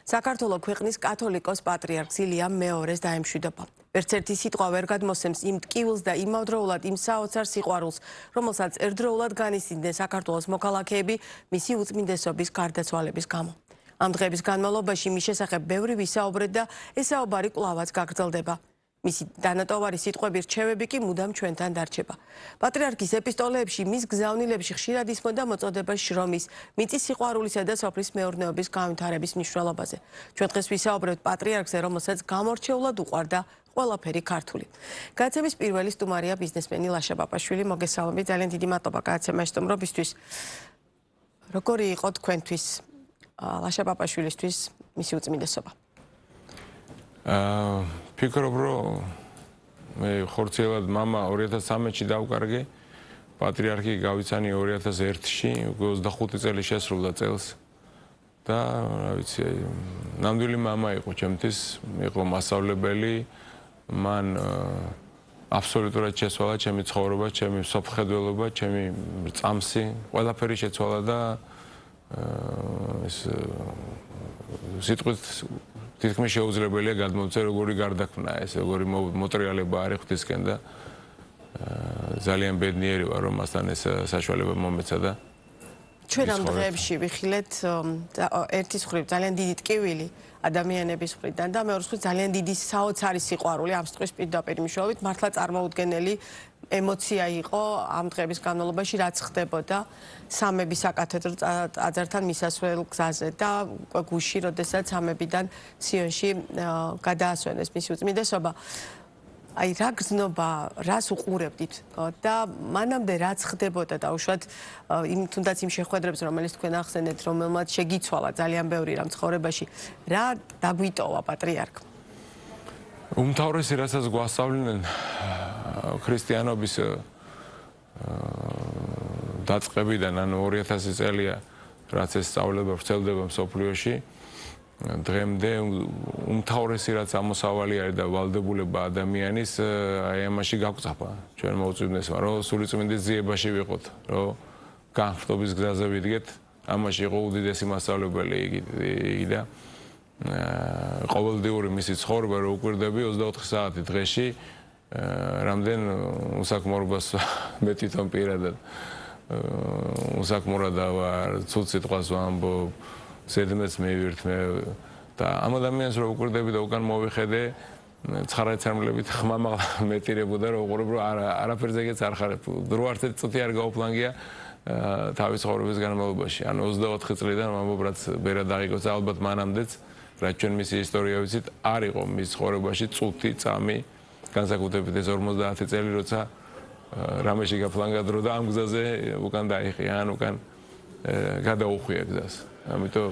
საქართველოს ქვეყნის კათოლიკოს პატრიარქს ილიამ მეორეს დაემშვიდობა. Ერთ-ერთი სიტყვა ვერ გადმოსცემს იმ ტკივილს და იმავდროულად იმ საოცარ სიყვარულს, რომელსაც ერთდროულად განიცდიდნენ საქართველოს მოქალაქეები მისი უწმინდესობის გარდაცვალების გამო. Ამ დღეების განმავლობაში მის შესახებ ბევრი ვისაუბრეთ და ეს საუბარი კვლავაც გაგრძელდება. მისი დანატოვარი სიტყვები რჩევები კი მუდამ ჩვენთან დარჩება. პატრიარქის ეპისტოლეებში მის გზავნილებში ხშირად ისმოდა მოწოდება შრომის, მიწის სიყვარულისა და სოფლის მეურნეობის განვითარების მნიშვნელობაზე. ჩვენ დღეს ვისაუბრებთ პატრიარქზე, რომელსაც გამორჩეულად უყვარდა ყველაფერი ქართული. გადაცემის პირველი სტუმარია ბიზნესმენი ლაშა პაპაშვილი. მოგესალმებით, ძალიან დიდი მადლობა გადაცემაში სტუმრობისთვის. როგორი იყო თქვენთვის ლაშა პაპაშვილისთვის მისი უწმინდესობა? ფიქრობ, რომ მე ხორციელად მამა 2013-ში დავკარგე, პატრიარქი გავიცანი 2001-ში, 25 წელი შესრულდა წელს და რა ვიცი, ნამდვილი მამა იყო ჩემთვის, იყო მასწავლებელი, მან აბსოლუტურად შეცვალა ჩემი ცხოვრება, ჩემი სოფხედველობა, ჩემი წამსი, ყველაფერი შეცვალა და ეს სიტყვით თითქმის შეუძლებელია გადმოვცე როგორი გარდაქმნა ეს, როგორი მოტრიალება არის ღვთისკენ და ძალიან ბედნიერი ვარ, რომ მასთან ეს საშუალება მომეცა და ჩვენ ამ დღეებში ვიხილეთ ერთის მხრივ ძალიან დიდი ტკივილი ადამიანების მხრიდან და მეორის მხრივ ძალიან დიდი საოცარი სიყვარული ამ სტყვის პირდაპირ მნიშვნელობით მართლა წარმოუდგენელი ემოცია იყო ამ დღეების განმავლობაში რაც ხდებოდა სამების საკათედრო ტაძართან მისასვლელ გზაზე და გუში, როდესაც სამებიდან სიონში გადაასვენეს მისი უწმინდესობა. აი რა გრძნობა, რას უყურებდით და მანამდე რაც ხდებოდა და უშუალოდ თუნდაც იმ შეხვედრებს, რომელიც თქვენ ახსენეთ, რომელმაც შეგიცვალა ძალიან ბევრი რამ ცხოვრებაში, რა დაგვიტოვა პატრიარქ? უმთავრესი, რასაც გვასწავლინენ ქრისტიანობის დაწყებიდან, ანუ 2000 წელია, რაც ეს სწავლება ვრცელდება მსოფლიოში, დღემდე უმთავრესი რაც ამოსავალი არის და ვალდებულება ადამიანის აი ამაში გაგწაფა ჩვენ მოუწვდენესმა რომ სულიწმინდის ძიებაში ვიყოთ რომ განხრობის გზაზე ვიდგეთ ამაში იყო უდიდესი მასწავლებელი იგი და ყოველდღიური მისი ცხოვრება რო უკვირდები 24 საათი დღეში რამდენ უსაქმრობას მე თვითონ პირადად უსაქმრად ვარ ცუდ სიტყვას ვამბობ ზედმეტს მივირთმე და ამ ადამიანს რო უკვირდები და უკან მოვიხედე 9 წამლებით ხმამა მეტირებოდა რომ უყურებ რომ არაფერზეგეც არ ხარ დრო არც ერთ წუთი არ გაუფლანგია თავის ცხოვრების განმავლობაში ანუ 24 წლიდან ვამბობ რაც ბერად აღიქოს ალბათ მანამდეც რაც ჩვენ მისი ისტორია ვიცით არ იყო მის ცხოვრებაში წუთი წამი განსაკუთრებით ეს 50 წელი როცა რამეში გაფლანგა დრო და ამ გზაზე უკან დაიხია ან უკან გადაუხვია გზას ამიტომ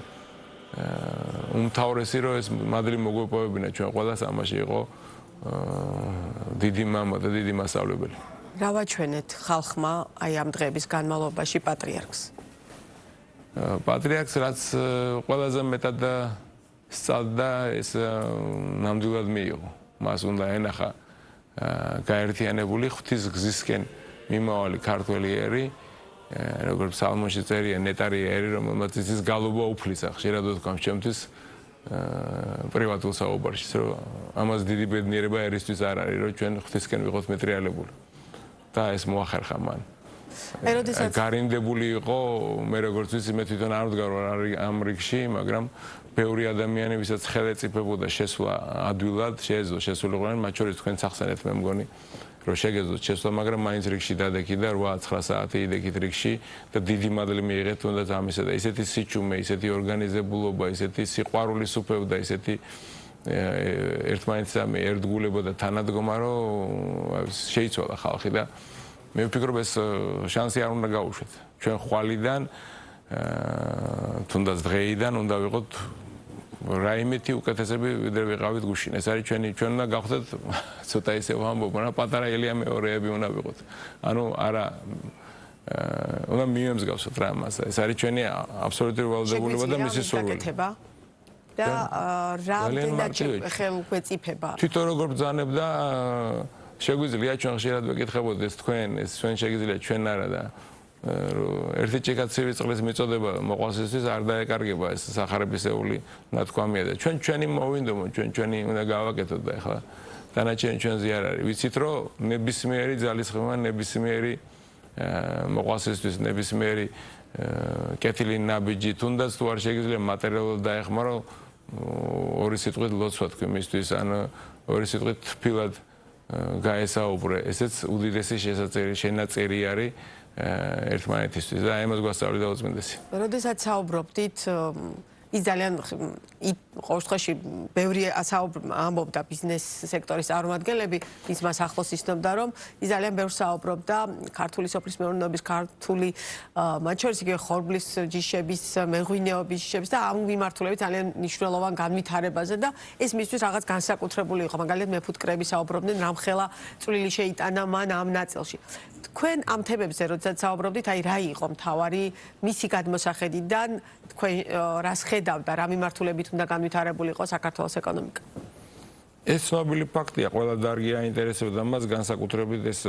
უმთავრესი რომ ეს მადლი მოგვეპოვებინა ჩვენ ყველას ამაში იყო დიდი მამა და დიდი მასწავლებელი. რა ვაჩვენეთ ხალხმა აი ამ დღეების განმავლობაში პატრიარქს? პატრიარქს რაც ყველაზე მეტად სწავლდა ეს ნამდვილად მიიღო. მას უნდა ენახა გაერთიანებული ღვთის გზისკენ მიმავალი ქართველი ერი როგორც სალმონში წერია ნეტარი ერი რომელმაც ის გალობა უფლისა ხშირად ვთქვამ ჩემთვის პრივატულ საუბარში რომ ამას დიდი ბედნიერება ერისთვის არ არის რომ ჩვენ ღვთისკენ ვიყოთ მეტრიალებული და ეს მოახერხა მან გარინდებული იყო მე როგორც ვიცი მე თვითონ არ ვდგარ ამ რიგში მაგრამ ბევრი ადამიანი ვისაც ხელეწიფებოდა შესვლა ადვილად შეეძლო შესულიყვნენ მათ შორის თქვენ სახსენეთ მე მგონი რომ შეგეძლოთ შესვლა, მაგრამ მაინც რიგში დადექი და 8-9 საათი იდექით რიგში და დიდი მადლი მიიღეთ თუნდაც ამისა და ისეთი სიჩუმე, ისეთი ორგანიზებულობა, ისეთი სიყვარული სუფევდა, ისეთი ერთმანეთსამე ერთგულება და თანადგომა, რომ შეიცვალა ხალხი და მე ვფიქრობ ეს შანსი არ უნდა გაუშვეთ. ჩვენ ხვალიდან თუნდაც დღეიდან უნდა ვიყოთ რაიმეთი უკეთესები ვიდრე ვიყავით გუშინ. ეს არის ჩვენ უნდა გავხდეთ ცოტა ისე ვამბობ, მაგრამ პატარა ელია მეორეები უნდა ვიყოთ. ანუ არა უნდა მიემსგავსოთ რა მას. ეს არის ჩვენი აბსოლუტური ვალდებულება და მისი სურვილი. და რა უნდა ხელუხეწიფება. თვითონ როგორ ბრძანებ და შეგვიძლია ჩვენ ხშირად ვეკითხებოდეთ თქვენ, ეს ჩვენ შეგიძლია ჩვენ არა და ერთი ჭიქაცივი წყლის მიწოდება მოყვალსისთვის არ დაეკარგება ეს სახარებისეული ნათქვამია და ჩვენი მოვინდომო ჩვენი უნდა გავაკეთოთ და ახლა დანარჩენი ჩვენზე არ არის ვიცით რომ ნებისმიერი ძალისხმევა ნებისმიერი მოყვალსისთვის ნებისმიერი კეთილი ნაბიჯი თუნდაც თუ არ შეიძლება მატერიალურად დაეხმარო ორი სიტყვით ლოცვა თქვი მისთვის ან ორი სიტყვით თბილად გაესაუბრე ესეც უდიდესი შენაწერი არის ერთმანეთისთვის და ამას გვასწავლი და უწმინდესი. როდესაც საუბრობდით ის ძალიან ყოველ შემთხვევაში ბევრი ამბობდა ბიზნეს სექტორის წარმომადგენლები ის მას ახლოს ისნობდა რომ ის ძალიან ბევრს საუბრობდა ქართული სოფლის მეურნეობის ქართული მათ შორის იგივე ხორბლის ჯიშების მეღვინეობის ჯიშების და ამ მიმართულებით ძალიან მნიშვნელოვან განვითარებაზე და ეს მისთვის რაღაც განსაკუთრებული იყო მაგალითად მეფუტკრეები საუბრობდნენ რამხელა წვლილი შეიტანა მან ამ ნაწილში თქვენ ამ თემებზე როდესაც საუბრობდით აი რა იყო მთავარი მისი გადმოსახედიდან თქვენ რას ხედავდა რა მიმართულებით უნდა განვითარებულიყო საქართველოს ეკონომიკა ეს ცნობილი ფაქტია ყველა დარგი აინტერესებდა მას განსაკუთრებით ეს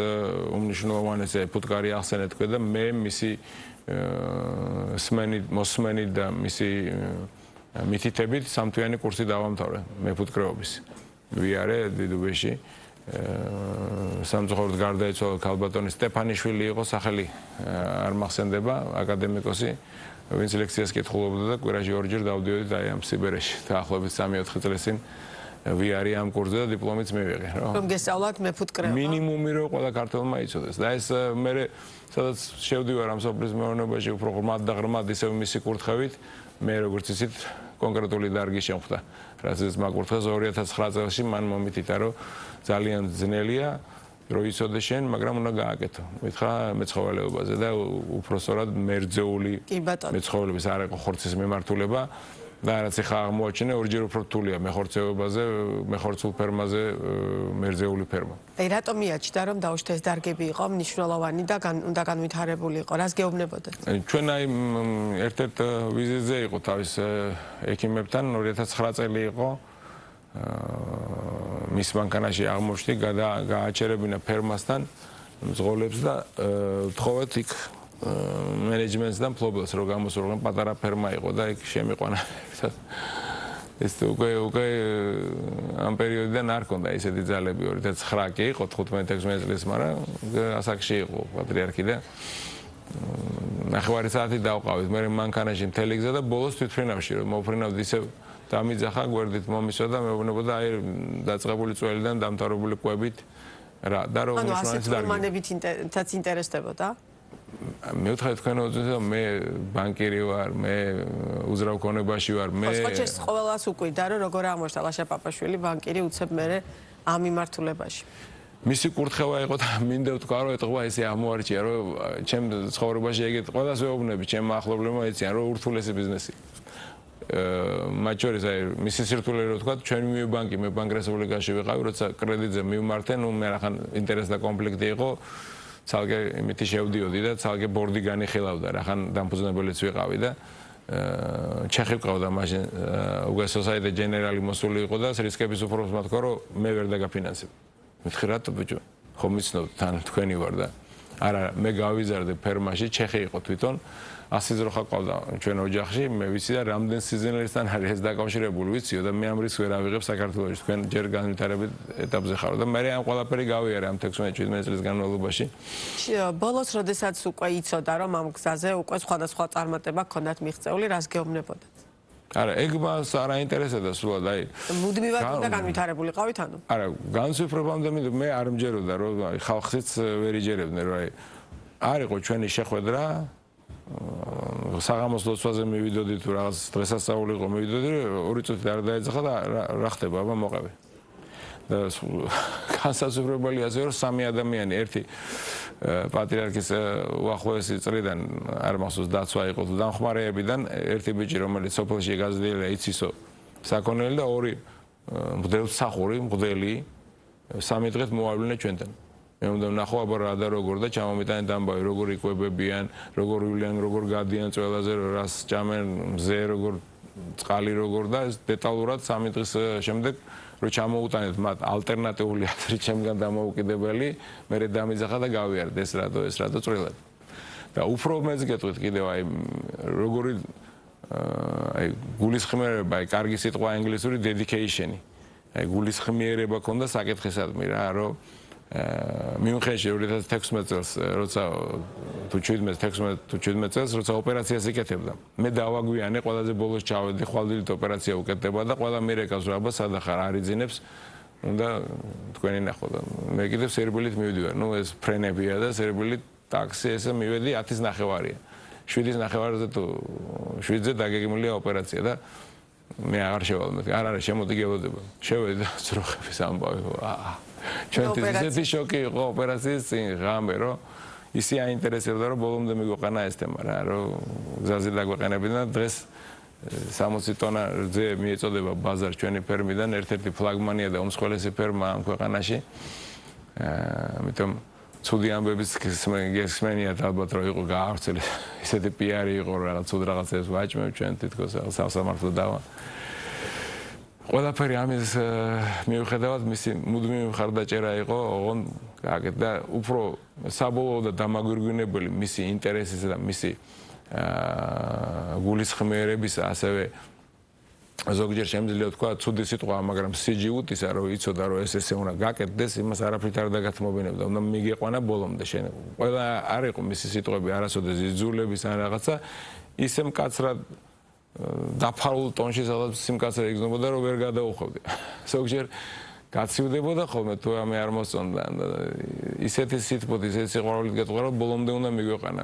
უმნიშვნელოვანესი ფუტკარი ახსენეთ თქვენ და მე მისი მოსმენით და მისი მითითებით სამთვიანი კურსი დავამთავრე მეფუტკრეობის ვიარე დიდუბეში სამწუხაროდ გარდაიცვალა ქალბატონი სტეფანიშვილი იყო სახელი არ მახსენდება აკადემიკოსი ვინც ლექციას კითხულობდა და კვირაში ორჯერ დავდიოდი აი ამ სიბერეში დაახლოებით 3-4 წლის წინ ვიარი ამ კურსზე და დიპლომიც მივიღე რომ გესწავლათ მეფუტკრეობა მინიმუმი რომ ყველა ქართველმა იცოდეს და ეს მე სადაც შევდივარ ამ სოფლის მეურნეობაში უფრო ღრმად და ღრმად ისევ მისი კურთხევით მე როგორც იცით კონკრეტული დარგი შემხვდა რაც ეს მაგურთხეს 2009 წელს მან მომითითა რომ ძალიან ძნელია რომ იცოდე შენ მაგრამ უნდა გააკეთო მითხრა მეცხოველეობაზე და უпроსორად მერძეული მეცხოველების არ იყო ხორცის მემართულება და რაც ახლა აღმოაჩინე ორჯერ უფრო რთულია მეხორცეობაზე მეხორცულ ფერმაზე მერძეული ფერმა აი რატომ მიაჩნდა რომ დაუშვათ ეს დარგები იყო მნიშვნელოვანი და უნდა განვითარებული იყო რას გეუბნებოდეთ ჩვენ აი ერთ-ერთ ვიზიტზე იყო თავის ექიმებთან 2009 წელი იყო მის მანქანაში აღმოჩნდი გააჩერებინა ფერმასთან მძღოლებს და ვთხოვეთ იქ მენეჯმენტს და მფლობელს რომ გამოსურვენ პატარა ფერმა იყო და იქ შემიყვანა ეს უკვე ამ პერიოდიდან არ ქონდა ისეთი ძალები 2009 კი იყო 15-16 წლის მაგრამ ასაკში იყო პატრიარქი და ნახევარი საათი დავყავით მე მანქანაში მთელი გზა და ბოლოს თვითფრინავში რომ მოვფრინავდი ისე დამიძახა გვერდით მომისვა და მეუბნებოდა აი დაწყებული წველიდან დამთავრებული კვებით რა და რომ ისე რომანებითაც ინტერესდებოდა მე ვთქვი თქვენ უძინო მე ბანკირი ვარ მე უძრავ ქონებაში ვარ მე ხოჭეს ყოველას უკვირდა რომ როგორ აღმოჩნდა ლაშა პაპაშვილი ბანკირი უცებ მე ამ მიმართულებაში მისი კურთხევა იყო და მინდა ვთქვა რომ ეთყობა ესე აღმოარჩია რომ ჩემ ცხოვრებაში ეგეთ ყველას ვეუბნები ჩემ ახლობლებმა ეციან რომ ურთულესი ბიზნესი მათ შორის აი მისი სირთულე რო ვთქვა ჩვენ მივიბანკი მე ბანკ რესპუბლიკაში ვიყავი როცა კრედიტზე მივმართე ნუ მე რახან ინტერესი და კონფლიქტი იყო ცალკე იმითი შევდიოდი და ცალკე ბორდი განიხილავდა რახან დამფუძნებელიც ვიყავი და ჩეხი ვყავდა მაშინ უგესოსაიდე ჯენერალი მოსული იყო და რისკების უფროსს მათქვა რომ მე ვერ დაგაფინანსებ მეთქი რატო ბიჭო ხომ მიცნობ თან თქვენი ვარ და არა მე გავიზარდე ფერმაში ჩეხი იყო თვითონ 100 ძროხა ყავდა ჩვენ ოჯახში მე ვიცი და რამდენ სიზონელისთან არის ეს დაკავშირებული ვიციო და მე ამ რისკს ვერ ავიღებ საქართველოში თქვენ ჯერ განვითარებით ეტაპზე ხარო და მე ამ ყველაფერი გავიარე ამ 16-17 წლის განმავლობაში ბოლოს როდესაც უკვე იცოდა რომ ამ გზაზე უკვე სხვადასხვა წარმატება გქონდათ მიღწეული რას გეუბნებოდათ არა ეგ მას არ აინტერესებდა სულად აი მუდმივად უნდა განვითარებულიყავით ანუ არა განსვიფრებამდე მე არ მჯეროდა რომ აი ხალხიც ვერ იჯერებდნენ რომ აი არ იყო ჩვენი შეხვედრა საღამოს ლოცვაზე მივიდოდი თუ რაღაც დღესასწაული იყო მივიდოდი 2 წუთი არ დაეძახა და რა ხდება აბა მოყევი და განსაზღვრებელი ასე რომ 3 ადამიანი ერთი პატრიარქის უახლოესი წრიდან არ მახსოვს დაცვა იყო თუ დამხმარეებიდან ერთი ბიჭი რომელიც სოფელში გაზრდილია იცისო საქონელი და 2 მღვდელმსახური მღვდელი 3 დღით მოავლინე ჩვენთან მე უნდა ვნახო აბა რა და როგორ და ჩამომიტანე დამბავი როგორ იკვებებიან როგორ ივლიან როგორ გადიან წველაზე რას ჭამენ მზე როგორ წყალი როგორ და დეტალურად 3 დღის შემდეგ რო ჩამოუტანეთ მათ ალტერნატიული აზრი ჩემგან დამოუკიდებელი მე დამიძახა და გავიარდე ეს რატო წვრილად და უფრო მეც გეტყვით კიდევ აი როგორი აი გულისხმიერება, აი კარგი სიტყვა ინგლისური dedication-ი. აი გულისხმიერება ქონდა საკითხისადმი რა, რომ მიუნხენში 2016 წელს, როცა თუ 17 წელს, როცა ოპერაციას იკეთებდა. მე დავაგვიანე, ყველაზე ბოლოს ჩავედი, ხვალდილით ოპერაცია უკეთდება და ყველა მირეკავს რა, აბა სად ახარ არიძინებს, უნდა თქვენი ნახოთ. მე კიდევ სერბილით მივიდივარ. ნუ ეს ფრენებია და სერბილით ტაქსი ესე მივედი 10:09-ია. 7:09-ზე თუ 7-ზე დაგეგმილია ოპერაცია და მე აღარ შევალმეთ. არ არის შემოდი გელოდება. შევედი და ძროხების ამბავი. ჩვენთვის ესეთი შოკი იყო ოპერაციის წინ ღამე, რომ ისე აინტერესებდა, რომ ბოლომდე მიგვეყანა ეს თემა რა, რომ გზაზე დაგვეყენებინა და დღეს 60 ტონაზე მიეწოდება ბაზარ ჩვენი ფერმიდან, ერთ-ერთი ფლაგმანია და უმსხვილესი ფერმა ამ ქვეყანაში. ამიტომ ცუდი ამბების გესმენიათ ალბათ რომ იყო გაავრცელე. ისეთი პიარი იყო რომ რაღაც ცუდ რაღაცებს ვაჭმევ ჩვენ თითქოს სასამართლო დავა. ყველაფერი ამის მიუხედავად მისი მუდმივი მხარდაჭერა იყო, ოღონ გააკეთა და უფრო საბოლოო და დამაგვირგვინებელი მისი ინტერესის და მისი გულისხმიერების ასევე ზოგჯერ შემიძლია თქვა ცუდი სიტყვა, მაგრამ სიჯიუტისა რომ იცოდა რომ ესე უნდა გაკეთდეს, იმას არაფრით არ დაგათმობინებდა, უნდა მიგეყვანა ბოლომდე შენ. ყველა არ იყო მისი სიტყვები არასოდეს იძულების ან რაღაცა, ისე მკაცრად დაფარულ ტონში სადაც სიმკაცრე იგრძნობოდა რომ ვერ გადაუხვევდი. ზოგჯერ გაცივდებოდა ხოლმე თუ ამე არ მოსწონდა. ისეთი სიტყვით, ისეთი სიყვარულით გეტყვა რომ ბოლომდე უნდა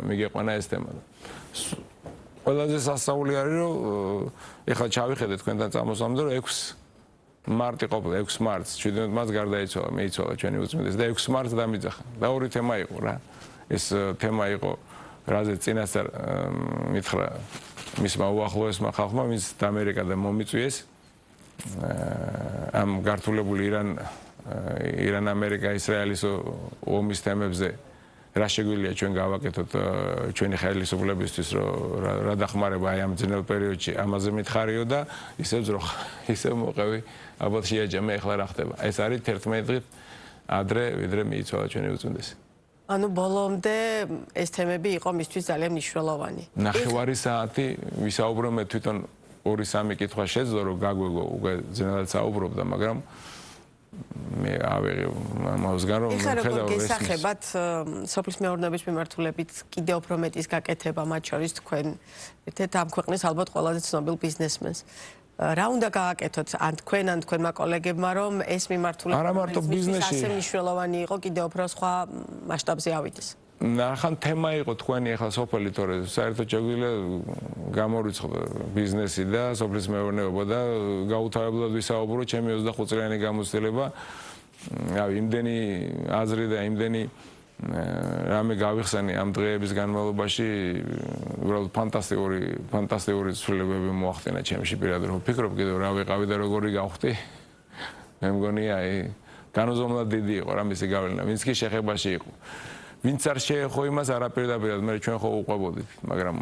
მიგეყვანა ეს თემა. ყველაზე სასწაული არის რომ ეხლა ჩავიხედე თქვენთან წამოსვლამდე რომ 6 მარტი ყოფილა 6 მარტს 17 მარტს გარდაიცვალა მეიცვალა ჩვენი უწმიდეს და 6 მარტს დამიძახა და ორი თემა იყო რა ეს თემა იყო რაზეც წინასწარ მითხრა მისმა უახლოესმა ხალხმა ვის ამერიკა და მომიწვიეს ამ გართულებული ირან-ამერიკა ისრაელის ომის თემებზე რა შეგვიძლია ჩვენ გავაკეთოთ ჩვენი ხელისუფლებისთვის რომ რა დახმარება აი ამ ძნელ პერიოდში ამაზე მითხარიო და ისევ ძროხა ისევ მოყევი ალბათ შეაჯამე ეხლა რა ხდება ეს არის 11 დღით ადრე ვიდრე მიიცვალა ჩვენი უწმიდესი ანუ ბოლომდე ეს თემები იყო მისთვის ძალიან მნიშვნელოვანი ნახევარი საათი ვისაუბრო მე თვითონ 2-3 კითხვა შეძლო რომ გაგვეგო უკვე ძნელად საუბრობდა მაგრამ მე ავიღე ამასგან რომ ხედავ ეს გესახებათ სოფლის მეურნეობის მიმართულებით კიდევ უფრო მეტის გაკეთება მათ შორის თქვენ ერთ-ერთ ამ ქვეყნის ალბათ ყველაზე ცნობილ ბიზნესმენს რა უნდა გააკეთოთ ან თქვენმა კოლეგებმა რომ ეს მიმართულება არა მარტო ბიზნესში ასე მნიშვნელოვანი იყო კიდევ უფრო სხვა მასშტაბზე ავიდეს ნახან თემა იყო თქვენი ახლა სოფელი თორე საერთოდ შეგვიძლია გამორიცხო ბიზნესი და სოფლის მეურნეობა და გაუთავებლად ვისაუბრო ჩემი 25 წლიანი გამოცდილება რავი იმდენი აზრი და იმდენი რამე გავიხსენი ამ დღეების განმავლობაში უბრალოდ ფანტასტიკური ცვლილებები მოახდინა ჩემში პირადად რომ ვფიქრობ კიდევ რა ვიყავი და როგორი გავხდი მე მგონია აი განუზომლად დიდი იყო რა მისი გავლენა ვინც კი შეხებაში იყო ვინც არ შეეხო იმას არაპირდაპირად მე ჩვენ ხო უყვებოდით მაგრამ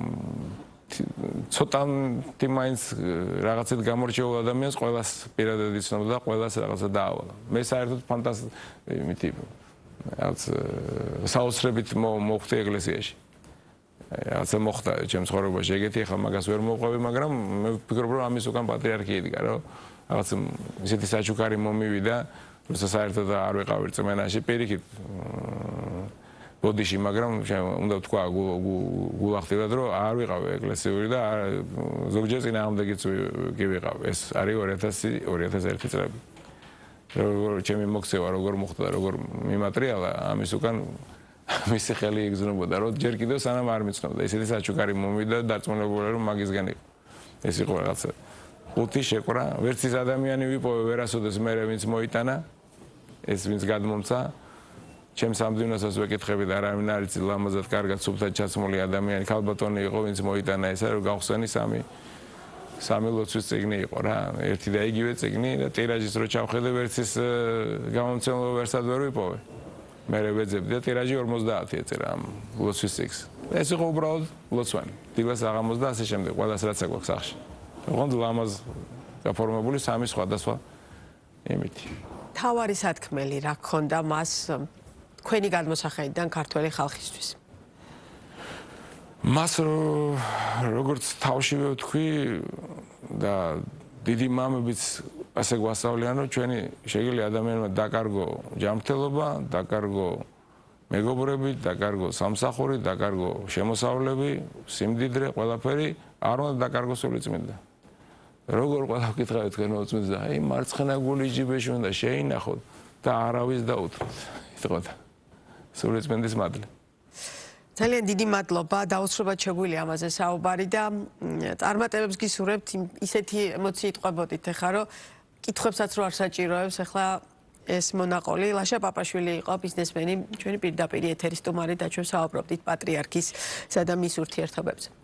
ცოტათი მაინც რაღაცით გამორჩეულ ადამიანს ყველას პირადად იცნობდა და ყველას რაღაცა დაავალა მე საერთოდ იმითი რაც საოცრებით მოხდა ეკლესიაში რაღაცა მოხდა ჩემს ცხოვრებაში ეგეთი ახლა მაგას ვერ მოყვები მაგრამ მე ვფიქრობ რომ ამის უკან პატრიარქი იდგა რომ რაღაც ისეთი საჩუქარი მომივიდა როცა საერთოდ არ ვიყავი რწმენაში პირიქით ბოდიში, მაგრამ უნდა ვთქვა გულახდილად, რომ არ ვიყავი ეკლესიური და ზოგჯერ წინააღმდეგიც კი ვიყავ. ეს არის 2001 წლები. როგორ ჩემი მოქცევა როგორ მოხდა და როგორ მიმატრიალა, ამის უკან მისი ხელი იგრძნობოდა, რომ ჯერ კიდევ სანამ არ მიცნობდა. ისეთი საჩუქარი მომივიდა და დარწმუნებული რომ მაგისგან იყო. ეს იყო რაღაცა. ხუთი შეკვრა, ვერც ის ადამიანი ვიპოვე, ვერასოდეს მე ვინც მოიტანა, ეს ვინც გადმომცა ჩემს ამდვინოსაც ვეკითხები და არავინ არ იცი ლამაზად კარგად სუფთად ჩაცმული ადამიანი ქალბატონი იყო ვინც მოიტანა ესა რომ გავხსენი სამი ლოცვის წიგნი იყო რა ერთი და იგივე წიგნი და ტირაჟის რო ჩავხედე ვერც ის გამომცემლობა ვერსად ვერ ვიპოვე მე ვეძებდი და ტირაჟი 50 ეწერა ამ ლოცვის წიგს ეს იყო უბრალოდ ლოცვანი დილას აღამოს და ასე შემდეგ ყველას რაც აქვს სახში ოღონდ ლამაზ გაფორმებული სამი სხვადასხვა იმითი თავარი სათქმელი რა ქონდა მას თქვენი გადმოსახედიდან ქართველი ხალხისთვის მას როგორც თავშივე ვთქვი და დიდი მამებიც ასე გვასწავლიან, რომ ჩვენი შეგიძლია ადამიანმა დაკარგო ჯანმრთელობა, დაკარგო მეგობრები, დაკარგო სამსახური, დაკარგო შემოსავლები, სიმდიდრე, ყველაფერი, არ უნდა დაკარგოს სულიწმინდა. როგორ ყველა ვკითხავთ თქვენ მოწმენდა, აი მარცხენა გული ჯიბეში უნდა შეინახოთ და არავის დაუთროთ. იტყოდა. სულიწმინდის მადლი. ძალიან დიდი მადლობა, დაუსრულებად შეგვიძლია ამაზე საუბარი და წარმატებებს გისურვებთ, ისეთი ემოციით ყვებოდით ახლა, რომ კითხვებსაც რო არ საჭიროებს, ახლა ეს მონაყოლი ლაშა პაპაშვილი იყო ბიზნესმენი, ჩვენი პირდაპირ ეთერის სტუმარი და ჩვენ საუბრობდით პატრიარქის და მის ურთიერთობებზე.